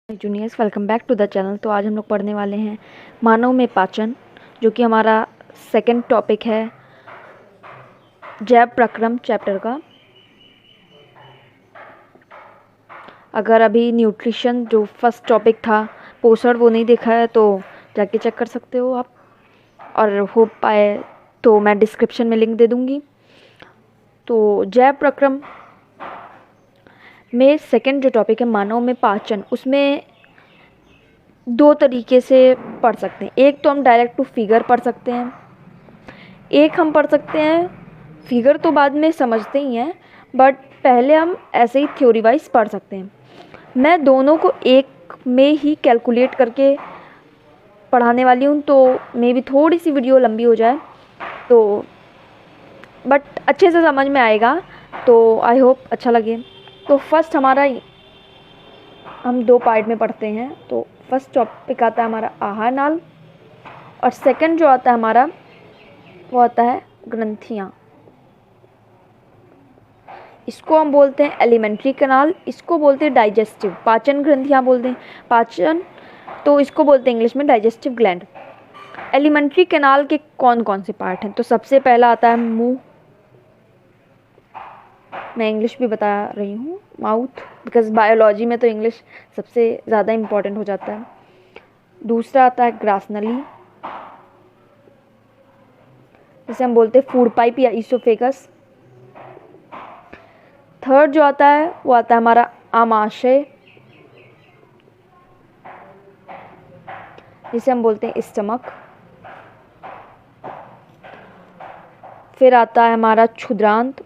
Juniors, welcome back to the channel. तो आज हम लोग पढ़ने वाले हैं मानव में पाचन, जो कि हमारा सेकंड टॉपिक है जैव प्रक्रम चैप्टर का। अगर अभी न्यूट्रिशन जो फर्स्ट टॉपिक था पोषण वो नहीं देखा है तो जाके चेक कर सकते हो आप, और हो पाए तो मैं डिस्क्रिप्शन में लिंक दे दूँगी। तो जैव प्रक्रम में सेकंड जो टॉपिक है मानव में पाचन, उसमें दो तरीके से पढ़ सकते हैं। एक तो हम डायरेक्ट टू फिगर पढ़ सकते हैं, एक हम पढ़ सकते हैं फिगर तो बाद में समझते ही हैं, बट पहले हम ऐसे ही थ्योरी वाइज पढ़ सकते हैं। मैं दोनों को एक में ही कैलकुलेट करके पढ़ाने वाली हूँ, तो मे भी थोड़ी सी वीडियो लंबी हो जाए तो बट अच्छे से समझ में आएगा, तो आई होप अच्छा लगे। तो फर्स्ट हमारा हम दो पार्ट में पढ़ते हैं। तो फर्स्ट टॉपिक आता है हमारा आहार नाल, और सेकंड जो आता है हमारा वो आता है ग्रंथियाँ। इसको हम बोलते हैं एलिमेंट्री कैनाल, इसको बोलते हैं डाइजेस्टिव पाचन ग्रंथियाँ बोलते हैं पाचन, तो इसको बोलते हैं इंग्लिश में डाइजेस्टिव ग्लैंड। एलिमेंट्री कैनाल के कौन कौन से पार्ट हैं? तो सबसे पहला आता है मुंह, मैं इंग्लिश भी बता रही हूँ माउथ, बिकॉज बायोलॉजी में तो इंग्लिश सबसे ज़्यादा इम्पॉर्टेंट हो जाता है। दूसरा आता है ग्रासनली, जिसे हम बोलते हैं फूड पाइप या ईसोफेगस। थर्ड जो आता है वो आता है हमारा आमाशय, जिसे हम बोलते हैं स्टमक। फिर आता है हमारा क्षुद्रांत,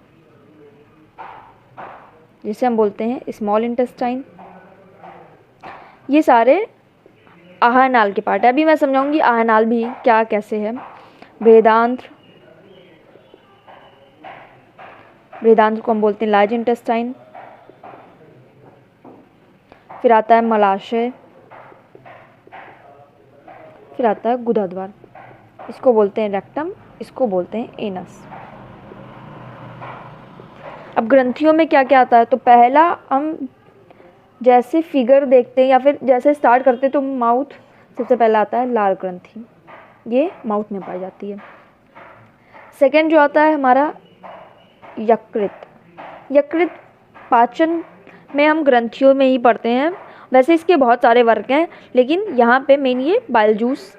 जिसे हम बोलते हैं स्मॉल इंटेस्टाइन। ये सारे आहार नाल के पार्ट है। अभी मैं समझाऊंगी आहार नाल भी क्या कैसे है। बृहदांत्र, बृहदांत्र को हम बोलते हैं लार्ज इंटेस्टाइन। फिर आता है मलाशय, फिर आता है गुदाद्वार, इसको बोलते हैं रेक्टम, इसको बोलते हैं एनस। अब ग्रंथियों में क्या क्या आता है? तो पहला हम जैसे फिगर देखते हैं या फिर जैसे स्टार्ट करते हैं तो माउथ सबसे पहला आता है लार ग्रंथि, ये माउथ में पाई जाती है। सेकंड जो आता है हमारा यकृत। यकृत पाचन में हम ग्रंथियों में ही पढ़ते हैं, वैसे इसके बहुत सारे वर्ग हैं, लेकिन यहाँ पे मेन ये बाइल जूस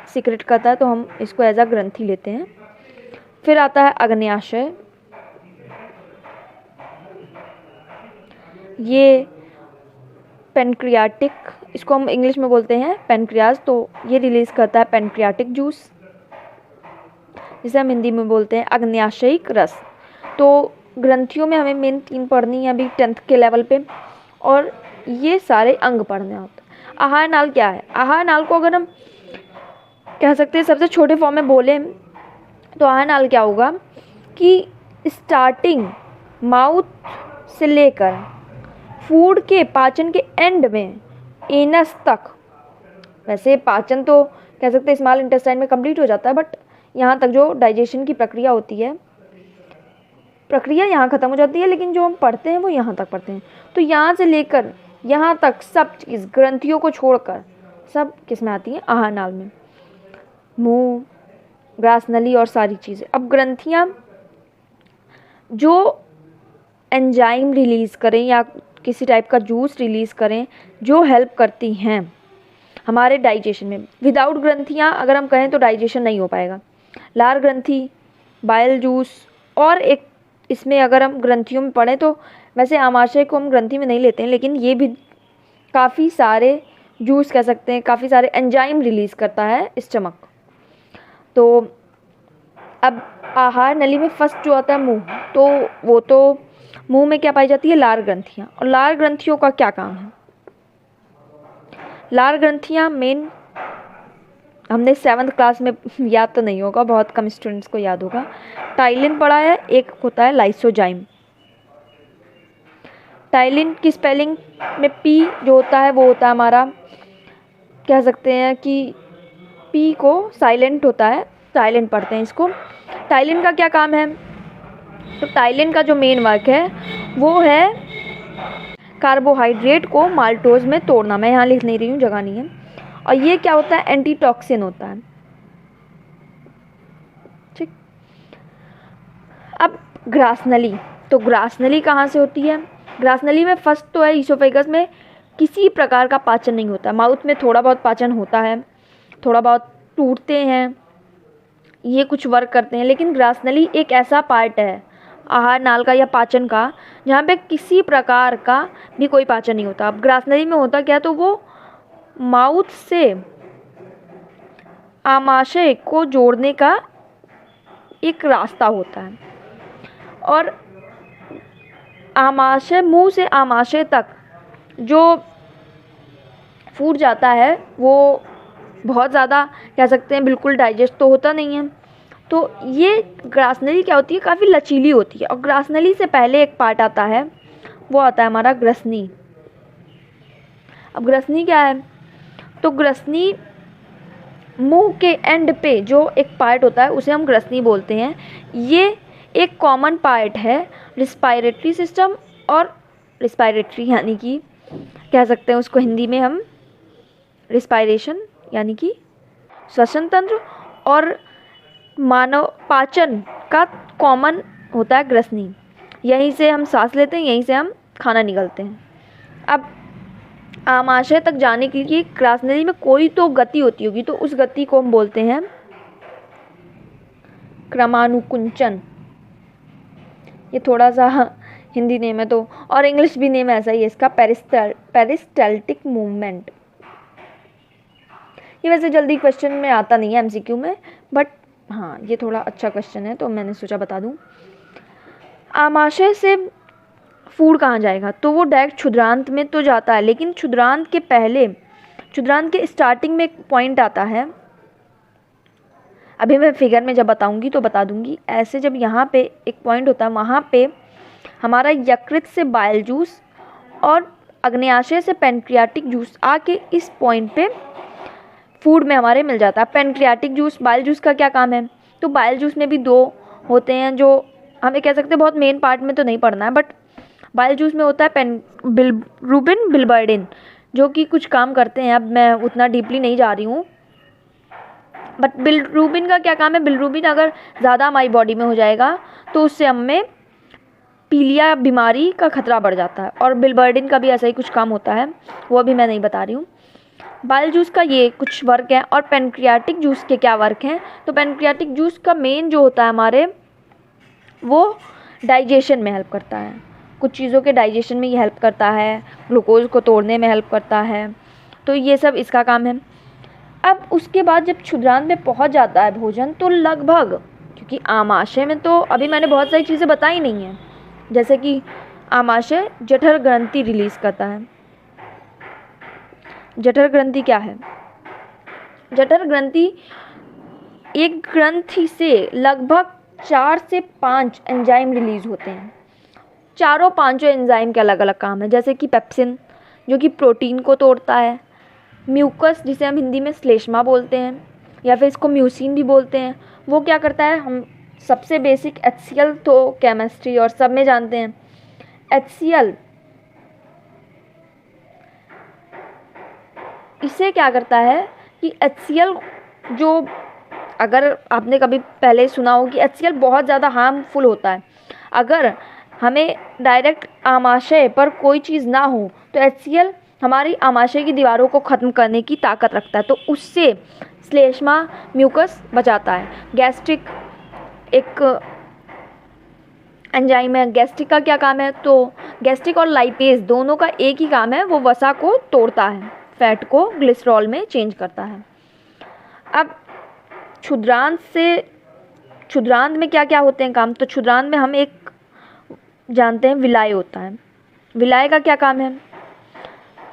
सीक्रेट करता है, तो हम इसको एज अ ग्रंथि लेते हैं। फिर आता है अग्न्याशय, ये पेनक्रियाटिक, इसको हम इंग्लिश में बोलते हैं पेनक्रियाज, तो ये रिलीज करता है पेनक्रियाटिक जूस, जिसे हम हिंदी में बोलते हैं अग्न्याशयिक रस। तो ग्रंथियों में हमें मेन 3 पढ़नी है अभी 10th के लेवल पे, और ये सारे अंग पढ़ने होते हैं। आहार नाल क्या है? आहार नाल को अगर हम कह सकते हैं सबसे छोटे फॉर्म में बोले तो आहार नाल क्या होगा कि स्टार्टिंग माउथ से लेकर फूड के पाचन के एंड में एनस तक, वैसे पाचन तो कह सकते हैं स्मॉल इंटेस्टाइन में कंप्लीट हो जाता है, बट यहाँ तक जो डाइजेशन की प्रक्रिया होती है, प्रक्रिया यहाँ ख़त्म हो जाती है, लेकिन जो हम पढ़ते हैं वो यहाँ तक पढ़ते हैं। तो यहाँ से लेकर यहाँ तक सब चीज़ ग्रंथियों को छोड़कर सब किस में आती हैं? आहार नाल में, मुंह, ग्रासनली और सारी चीज़ें। अब ग्रंथियाँ जो एंजाइम रिलीज़ करें या किसी टाइप का जूस रिलीज़ करें जो हेल्प करती हैं हमारे डाइजेशन में, विदाउट ग्रंथियाँ अगर हम कहें तो डाइजेशन नहीं हो पाएगा। लार ग्रंथि, बाइल जूस, और एक इसमें अगर हम ग्रंथियों में पढ़ें तो वैसे आमाशय को हम ग्रंथि में नहीं लेते हैं, लेकिन ये भी काफ़ी सारे जूस कह सकते हैं, काफ़ी सारे एंजाइम रिलीज़ करता है स्टमक। तो अब आहार नली में फर्स्ट जो आता है मुंह, तो वो तो मुंह में क्या पाई जाती है? लार ग्रंथियाँ। और लार ग्रंथियों का क्या काम है? लार ग्रंथियाँ मेन हमने 7th क्लास में याद तो नहीं होगा, बहुत कम स्टूडेंट्स को याद होगा। टाइलिन पढ़ा है, एक होता है लाइसोजाइम। टाइलिन की स्पेलिंग में पी जो होता है वो होता है हमारा, कह सकते हैं कि पी को साइलेंट होता है, साइलेंट पढ़ते हैं इसको। टाइलिन का क्या काम है? तो टाइलिन का जो मेन वर्क है वो है कार्बोहाइड्रेट को माल्टोज में तोड़ना, मैं यहाँ लिख नहीं रही हूँ, जगह नहीं है। और ये क्या होता है, एंटीटॉक्सिन होता है। ठीक। अब ग्रासनली, तो ग्रासनली कहाँ से होती है? ग्रासनली में फर्स्ट तो है ईसोफेगस में किसी प्रकार का पाचन नहीं होता, माउथ में थोड़ा बहुत पाचन होता है, थोड़ा बहुत टूटते हैं, ये कुछ वर्क करते हैं, लेकिन ग्रासनली एक ऐसा पार्ट है आहार नाल का या पाचन का जहाँ पे किसी प्रकार का भी कोई पाचन नहीं होता। अब ग्रासनली में होता क्या, तो वो माउथ से आमाशय को जोड़ने का एक रास्ता होता है, और आमाशय, मुंह से आमाशय तक जो फूड जाता है वो बहुत ज़्यादा कह सकते हैं बिल्कुल डाइजेस्ट तो होता नहीं है। तो ये ग्रासनली क्या होती है, काफ़ी लचीली होती है। और ग्रासनली से पहले एक पार्ट आता है, वो आता है हमारा ग्रसनी। अब ग्रसनी क्या है, तो ग्रसनी मुंह के एंड पे जो एक पार्ट होता है उसे हम ग्रसनी बोलते हैं। ये एक कॉमन पार्ट है रिस्पायरेटरी सिस्टम, और रिस्पायरेटरी यानी कि कह सकते हैं उसको हिंदी में हम रिस्पायरेशन यानी कि श्वसन तंत्र, और मानव पाचन का कॉमन होता है ग्रसनी। यहीं से हम सांस लेते हैं, यहीं से हम खाना निगलते हैं। अब आमाशय तक जाने के लिए ग्रासनली में कोई तो गति होती होगी, तो उस गति को हम बोलते हैं क्रमानुकुंचन। ये थोड़ा सा हिंदी नेम है तो, और इंग्लिश भी नेम ऐसा ही है इसका, पेरिस्टाल्टिक मूवमेंट। ये वैसे जल्दी क्वेश्चन में आता नहीं है एमसीक्यू में, बट हाँ ये थोड़ा अच्छा क्वेश्चन है तो मैंने सोचा बता दूं। आमाशय से फूड कहाँ जाएगा, तो वो डायरेक्ट क्षुद्रांत में तो जाता है, लेकिन क्षुद्रांत के पहले, क्षुद्रांत के स्टार्टिंग में एक पॉइंट आता है, अभी मैं फिगर में जब बताऊंगी तो बता दूंगी। ऐसे जब यहाँ पे एक पॉइंट होता है, वहाँ पे हमारा यकृत से बाइल जूस और अग्न्याशय से पैनक्रियाटिक जूस आके इस पॉइंट पे फूड में हमारे मिल जाता है। पैनक्रियाटिक जूस, बाइल जूस का क्या काम है, तो बाइल जूस में भी दो होते हैं जो हमें कह सकते हैं बहुत मेन पार्ट में तो नहीं पढ़ना है, बट बाइल जूस में होता है बिलिरुबिन, बिलिबर्डिन, जो कि कुछ काम करते हैं। अब मैं उतना डीपली नहीं जा रही हूँ, बट बिलिरुबिन का क्या काम है, बिलिरुबिन अगर ज़्यादा हमारी बॉडी में हो जाएगा तो उससे हमें पीलिया बीमारी का खतरा बढ़ जाता है। और बिलिबर्डिन का भी ऐसा ही कुछ काम होता है, वो अभी मैं नहीं बता रही हूँ। बाइल जूस का ये कुछ वर्क है, और पैनक्रियाटिक जूस के क्या वर्क हैं, तो पैनक्रियाटिक जूस का मेन जो होता है हमारे, वो डाइजेशन में हेल्प करता है, कुछ चीज़ों के डाइजेशन में ये हेल्प करता है, ग्लूकोज को तोड़ने में हेल्प करता है, तो ये सब इसका काम है। अब उसके बाद जब क्षुद्रांत में पहुंच जाता है भोजन, तो लगभग, क्योंकि आमाशय में तो अभी मैंने बहुत सारी चीज़ें बताई नहीं हैं, जैसे कि आमाशय जठर ग्रंथि रिलीज़ करता है। जठर ग्रंथि क्या है, जठर ग्रंथि एक ग्रंथि से लगभग 4 से 5 एंजाइम रिलीज होते हैं। चारों पांचों एंजाइम के अलग अलग काम है, जैसे कि पेप्सिन जो कि प्रोटीन को तोड़ता है, म्यूकस जिसे हम हिंदी में श्लेष्मा बोलते हैं या फिर इसको म्यूसिन भी बोलते हैं, वो क्या करता है, हम सबसे बेसिक HCl तो केमिस्ट्री और सब में जानते हैं। HCl इसे क्या करता है कि HCl जो, अगर आपने कभी पहले सुना हो कि HCl बहुत ज़्यादा हार्मफुल होता है, अगर हमें डायरेक्ट आमाशय पर कोई चीज़ ना हो तो HCl हमारी आमाशय की दीवारों को ख़त्म करने की ताकत रखता है, तो उससे श्लेष्मा म्यूकस बचाता है। गैस्ट्रिक एक एंजाइम है, गैस्ट्रिक का क्या काम है, तो गैस्ट्रिक और लाइपेज दोनों का एक ही काम है, वो वसा को तोड़ता है, फैट को ग्लिसरॉल में चेंज करता है। अब क्षुद्रांत में क्या क्या होते हैं काम, तो क्षुद्रांत में हम एक जानते हैं विलाय होता है। विलाय का क्या काम है,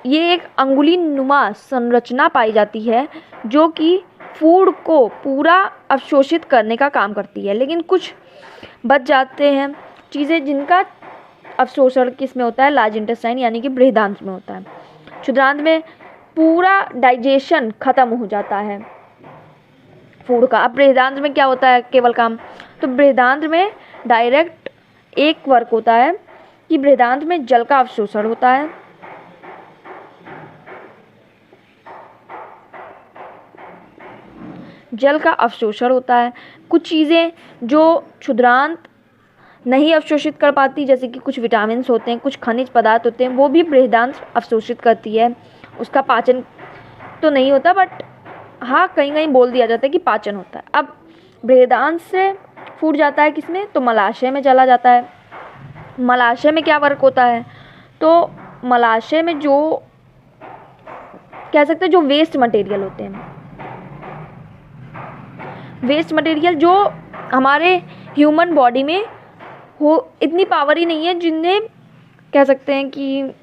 ये एक अंगुली नुमा संरचना पाई जाती है जो कि फूड को पूरा अवशोषित करने का काम करती है, लेकिन कुछ बच जाते हैं चीज़ें जिनका अवशोषण किस में होता है, लार्ज इंटेस्टाइन यानी कि बृहदांत्र में होता है। क्षुद्रांत में पूरा डाइजेशन खत्म हो जाता है फूड का। अब बृहदांत्र में क्या होता है केवल काम, तो बृहदांत्र में डायरेक्ट एक वर्क होता है कि बृहदांत्र में जल का अवशोषण होता है, जल का अवशोषण होता है। कुछ चीज़ें जो क्षुद्रांत नहीं अवशोषित कर पाती, जैसे कि कुछ विटामिन्स होते हैं, कुछ खनिज पदार्थ होते हैं, वो भी बृहदांश अवशोषित करती है। उसका पाचन तो नहीं होता, बट हाँ कहीं कहीं बोल दिया जाता है कि पाचन होता है। अब बृहदांश से फूड जाता है किसमें, तो मलाशय में चला जाता है। मलाशय में क्या वर्क होता है, तो मलाशय में जो कह सकते हैं जो वेस्ट मटेरियल होते हैं, वेस्ट मटेरियल जो हमारे ह्यूमन बॉडी में हो इतनी पावर ही नहीं है जिन्हें कह सकते हैं कि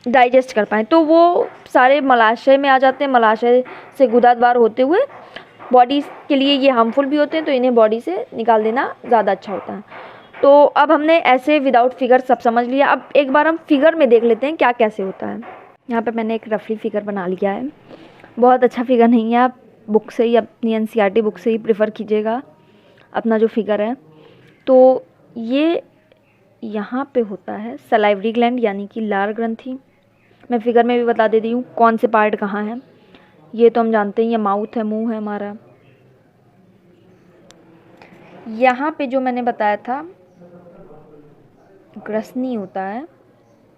डाइजेस्ट कर पाएँ, तो वो सारे मलाशय में आ जाते हैं। मलाशय से गुदाद्वार होते हुए बॉडी के लिए ये हार्मफुल भी होते हैं, तो इन्हें बॉडी से निकाल देना ज़्यादा अच्छा होता है। तो अब हमने ऐसे विदाउट फिगर सब समझ लिया। अब एक बार हम फिगर में देख लेते हैं क्या कैसे होता है। यहाँ पे मैंने एक रफली फिगर बना लिया है। बहुत अच्छा फिगर नहीं है, आप बुक से ही, अपनी एनसीईआरटी बुक से ही प्रेफर कीजिएगा अपना जो फिगर है। तो ये यहाँ पे होता है सलाइवरी ग्लैंड यानी कि लार ग्रंथि। मैं फिगर में भी बता देती हूँ कौन से पार्ट कहाँ हैं। ये तो हम जानते हैं, ये माउथ है, मुंह है हमारा। यहाँ पे जो मैंने बताया था ग्रसनी होता है,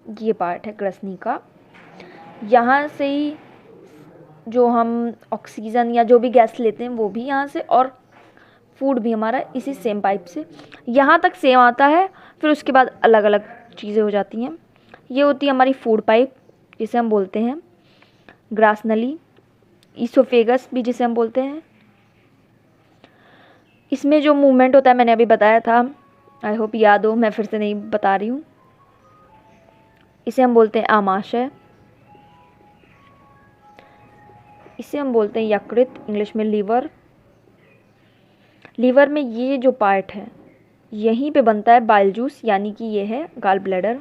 ये पार्ट है ग्रसनी का। यहाँ से ही जो हम ऑक्सीजन या जो भी गैस लेते हैं वो भी यहाँ से, और फूड भी हमारा इसी सेम पाइप से यहाँ तक सेम आता है। फिर उसके बाद अलग अलग चीज़ें हो जाती हैं। ये होती है हमारी फूड पाइप जिसे हम बोलते हैं ग्रास नली, ईसोफेगस भी जिसे हम बोलते हैं। इसमें जो मूवमेंट होता है मैंने अभी बताया था, आई होप याद हो, मैं फिर से नहीं बता रही हूँ। इसे हम बोलते हैं आमाशय, इसे हम बोलते हैं यकृत, इंग्लिश में लीवर। लीवर में ये जो पार्ट है यहीं पे बनता है बाइल जूस, यानी कि ये है गाल ब्लैडर।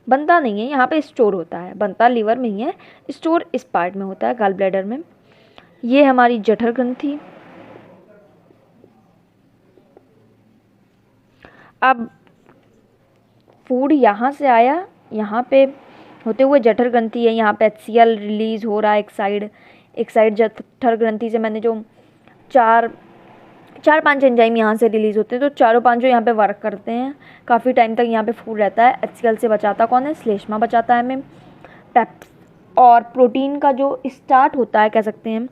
बनता नहीं है, यहाँ पे स्टोर होता है। बनता लीवर में ही है, स्टोर इस पार्ट में होता है गाल ब्लैडर में। ये हमारी जठर ग्रंथि। अब फूड यहाँ से आया, यहाँ पे होते हुए जठर ग्रंथि है, यहाँ पे HCl रिलीज हो रहा है एक साइड जठर ग्रंथि से मैंने जो चार पांच एंजाइम यहाँ से रिलीज होते हैं, तो चारों पांचों यहाँ पे वर्क करते हैं। काफ़ी टाइम तक यहाँ पे फूड रहता है। HCl से बचाता कौन है, श्लेष्मा बचाता है हमें। पेप्स और प्रोटीन का जो स्टार्ट होता है, कह सकते हैं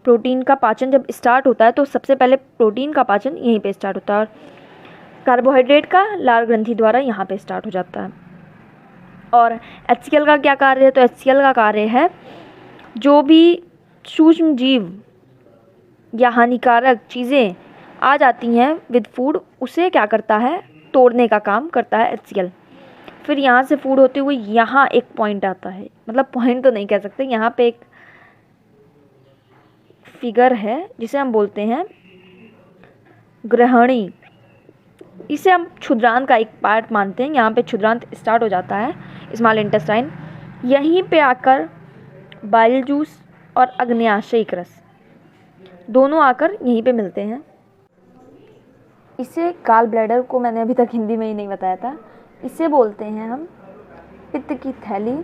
प्रोटीन का पाचन जब स्टार्ट होता है तो सबसे पहले प्रोटीन का पाचन यहीं पे स्टार्ट होता है, और कार्बोहाइड्रेट का लार ग्रंथि द्वारा यहाँ पे स्टार्ट हो जाता है। और HCl का क्या कार्य है, तो HCl का कार्य है जो भी सूक्ष्म जीव या हानिकारक चीज़ें आ जाती हैं विद फूड, उसे क्या करता है, तोड़ने का काम करता है HCl। फिर यहाँ से फूड होते हुए यहाँ एक पॉइंट आता है, मतलब पॉइंट तो नहीं कह सकते, यहाँ पे एक फिगर है जिसे हम बोलते हैं ग्रहणी। इसे हम क्षुद्रांत का एक पार्ट मानते हैं। यहाँ पे क्षुद्रांत स्टार्ट हो जाता है, स्मॉल इंटेस्टाइन। यहीं पे आकर बाइल जूस और अग्न्याशयिक रस दोनों आकर यहीं पे मिलते हैं। इसे गाल ब्लैडर को मैंने अभी तक हिंदी में ही नहीं बताया था, इसे बोलते हैं हम पित्त की थैली,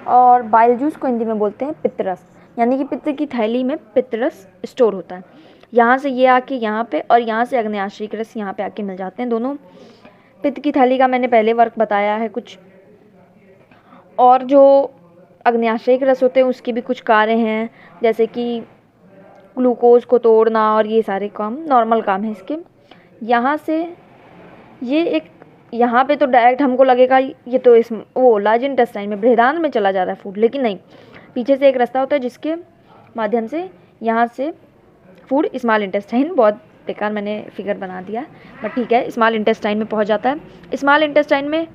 और बाइल जूस को हिंदी में बोलते हैं पित्तरस, यानी कि पित्त की थैली में पित्तरस स्टोर होता है। यहाँ से ये आके यहाँ पे, और यहाँ से अग्न्याशयिक रस यहाँ पे आके मिल जाते हैं दोनों। पित्त की थैली का मैंने पहले वर्क बताया है कुछ, और जो अग्न्याशयिक रस होते हैं उसके भी कुछ कार्य हैं, जैसे कि ग्लूकोज को तोड़ना, और ये सारे काम नॉर्मल काम है इसके। यहाँ से ये एक, यहाँ पे तो डायरेक्ट हमको लगेगा ये तो इस वो लार्ज इंटेस्टाइन में बृहदान्त्र में चला जा रहा है फूड, लेकिन नहीं, पीछे से एक रास्ता होता है जिसके माध्यम से यहाँ से फूड स्मॉल इंटेस्टाइन, बहुत बेकार मैंने फिगर बना दिया बट ठीक है, स्मॉल इंटेस्टाइन में पहुँच जाता है। स्मॉल इंटेस्टाइन में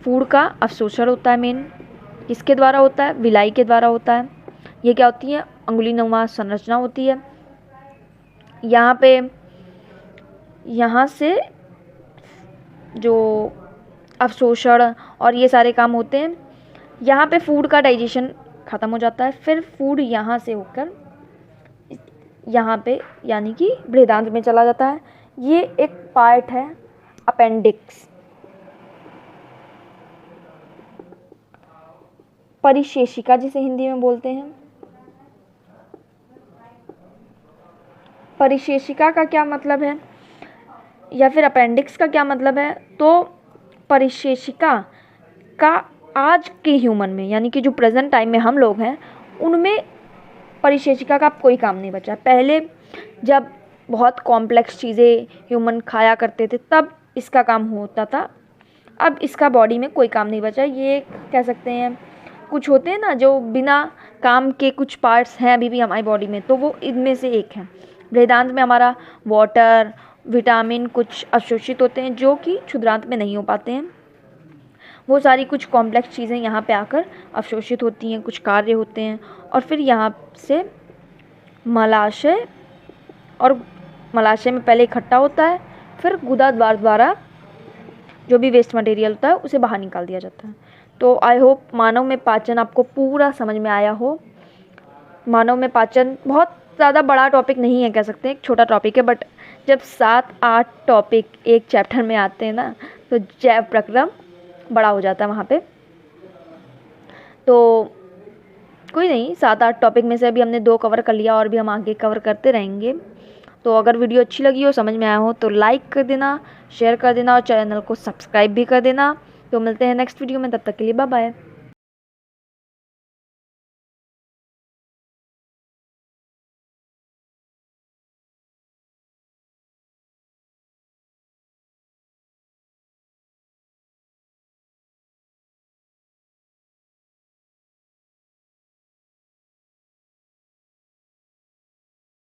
फूड का अवशोषण होता है मेन, किसके द्वारा होता है, विलाई के द्वारा होता है। ये क्या होती है, अंगुलीनुमा संरचना होती है। यहाँ पे यहाँ से जो अवशोषण और ये सारे काम होते हैं, यहाँ पे फूड का डाइजेशन ख़त्म हो जाता है। फिर फूड यहाँ से होकर यहाँ पे यानी कि बृहदान्त्र में चला जाता है। ये एक पार्ट है अपेंडिक्स। परिशेषिका जिसे हिंदी में बोलते हैं। परिशेषिका का क्या मतलब है या फिर अपेंडिक्स का क्या मतलब है? तो परिशेषिका का आज के ह्यूमन में, यानी कि जो प्रेजेंट टाइम में हम लोग हैं, उनमें परिशेषिका का कोई काम नहीं बचा। पहले जब बहुत कॉम्प्लेक्स चीज़ें ह्यूमन खाया करते थे तब इसका काम होता था, अब इसका बॉडी में कोई काम नहीं बचा। ये कह सकते हैं कुछ होते हैं ना जो बिना काम के कुछ पार्ट्स हैं अभी भी हमारी बॉडी में, तो वो इनमें से एक है। बृहदान्त में हमारा वाटर, विटामिन कुछ अवशोषित होते हैं जो कि क्षुद्रांत में नहीं हो पाते हैं। वो सारी कुछ कॉम्प्लेक्स चीज़ें यहाँ पे आकर अवशोषित होती हैं, कुछ कार्य होते हैं, और फिर यहाँ से मलाशय, और मलाशय में पहले इकट्ठा होता है, फिर गुदा द्वार द्वारा जो भी वेस्ट मटेरियल होता है उसे बाहर निकाल दिया जाता है। तो आई होप मानव में पाचन आपको पूरा समझ में आया हो। मानव में पाचन बहुत ज़्यादा बड़ा टॉपिक नहीं है, कह सकते हैं एक छोटा टॉपिक है, बट जब 7-8 टॉपिक एक चैप्टर में आते हैं ना तो जैव प्रक्रम बड़ा हो जाता है वहाँ पे। तो कोई नहीं, 7-8 टॉपिक में से अभी हमने 2 कवर कर लिया और भी हम आगे कवर करते रहेंगे। तो अगर वीडियो अच्छी लगी हो, समझ में आया हो, तो लाइक कर देना, शेयर कर देना और चैनल को सब्सक्राइब भी कर देना। तो मिलते हैं नेक्स्ट वीडियो में, तब तक के लिए बाय बाय।